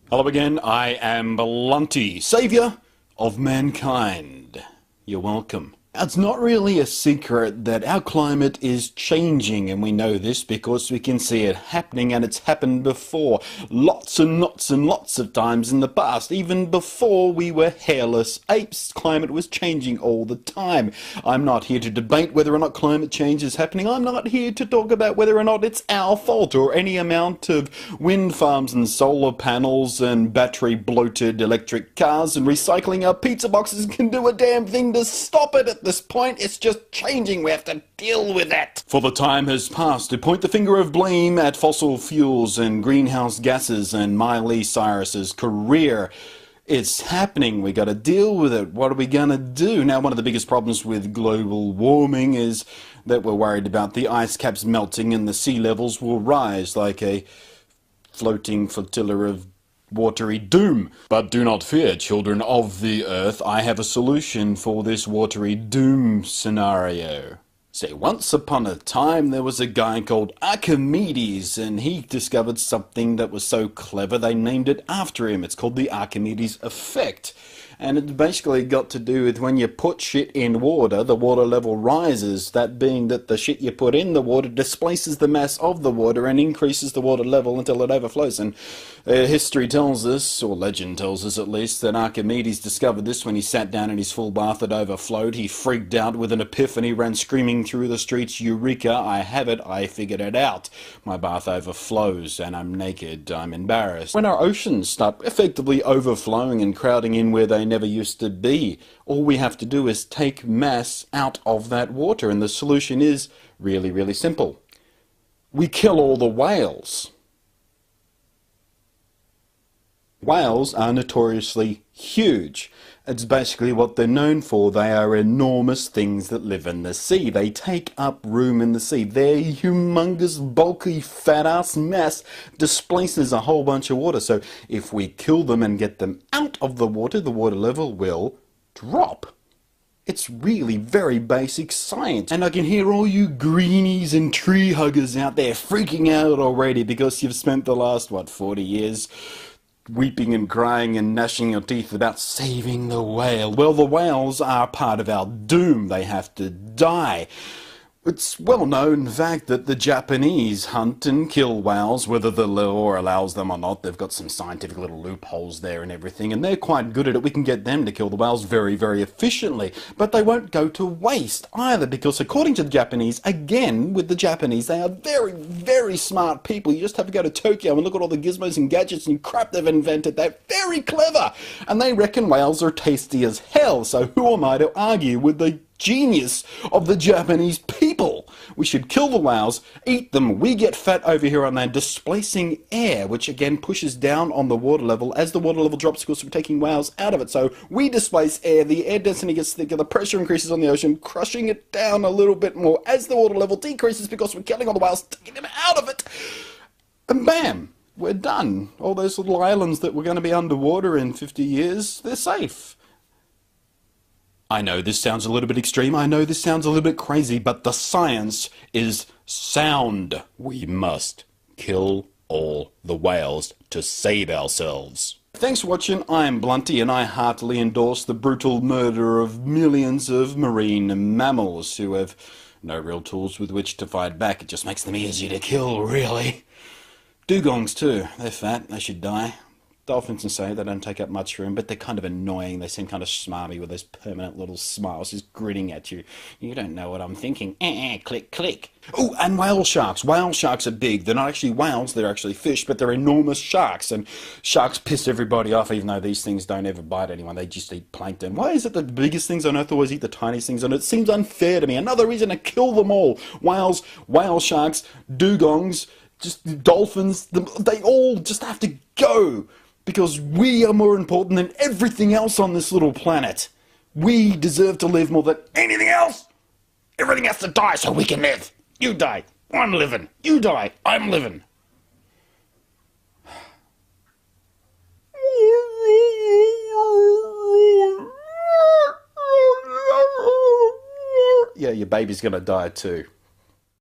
Hello again, I am Blunty, saviour of mankind. You're welcome. It's not really a secret that our climate is changing, and we know this because we can see it happening, and it's happened before. Lots and lots and lots of times in the past. Even before we were hairless apes, climate was changing all the time. I'm not here to debate whether or not climate change is happening. I'm not here to talk about whether or not it's our fault or any amount of wind farms and solar panels and battery-bloated electric cars and recycling our pizza boxes can do a damn thing to stop it. At this point, it's just changing. We have to deal with that. For the time has passed to point the finger of blame at fossil fuels and greenhouse gases and Miley Cyrus's career. It's happening. We got to deal with it. What are we going to do? Now, one of the biggest problems with global warming is that we're worried about the ice caps melting and the sea levels will rise like a floating flotilla of watery doom. But do not fear, children of the earth, I have a solution for this watery doom scenario. Say, once upon a time there was a guy called Archimedes, and he discovered something that was so clever they named it after him. It's called the Archimedes effect. And it basically got to do with when you put shit in water, the water level rises. That being that the shit you put in the water displaces the mass of the water and increases the water level until it overflows. And history tells us, or legend tells us at least, that Archimedes discovered this when he sat down in his full bath that overflowed. He freaked out with an epiphany, ran screaming through the streets, "Eureka, I have it, I figured it out. My bath overflows and I'm naked, I'm embarrassed." When our oceans start effectively overflowing and crowding in where they never used to be, all we have to do is take mass out of that water, and the solution is really, really simple. We kill all the whales. Whales are notoriously huge. It's basically what they're known for. They are enormous things that live in the sea. They take up room in the sea. Their humongous, bulky, fat-ass mass displaces a whole bunch of water. So if we kill them and get them out of the water level will drop. It's really very basic science. And I can hear all you greenies and tree huggers out there freaking out already because you've spent the last, 40 years weeping and crying and gnashing your teeth about saving the whale. Well, the whales are part of our doom. They have to die. It's well known, in fact, that the Japanese hunt and kill whales, whether the law allows them or not. They've got some scientific little loopholes there and everything, and they're quite good at it. We can get them to kill the whales very, very efficiently. But they won't go to waste either, because according to the Japanese, again, with the Japanese, they are very, very smart people. You just have to go to Tokyo and look at all the gizmos and gadgets and crap they've invented. They're very clever, and they reckon whales are tasty as hell. So who am I to argue with the genius of the Japanese people? We should kill the whales, eat them, we get fat over here on land, displacing air, which again pushes down on the water level. As the water level drops, of course, we're taking whales out of it, so we displace air, the air density gets thicker, the pressure increases on the ocean, crushing it down a little bit more as the water level decreases because we're killing all the whales, taking them out of it, and bam, we're done. All those little islands that were going to be underwater in 50 years, they're safe. I know this sounds a little bit extreme, I know this sounds a little bit crazy, but the science is sound. We must kill all the whales to save ourselves. Thanks for watching, I'm Blunty, and I heartily endorse the brutal murder of millions of marine mammals who have no real tools with which to fight back. It just makes them easy to kill, really. Dugongs too, they're fat, they should die. Dolphins and say they don't take up much room, but they're kind of annoying. They seem kind of smarmy with those permanent little smiles just grinning at you. You don't know what I'm thinking. Click, click. Oh, and whale sharks. Whale sharks are big. They're not actually whales, they're actually fish, but they're enormous sharks. And sharks piss everybody off, even though these things don't ever bite anyone. They just eat plankton. Why is it the biggest things on earth always eat the tiniest things on earth? It seems unfair to me. Another reason to kill them all. Whales, whale sharks, dugongs, just dolphins, they all just have to go. Because we are more important than everything else on this little planet. We deserve to live more than anything else. Everything has to die so we can live. You die, I'm living. You die, I'm living. Yeah, your baby's gonna die too.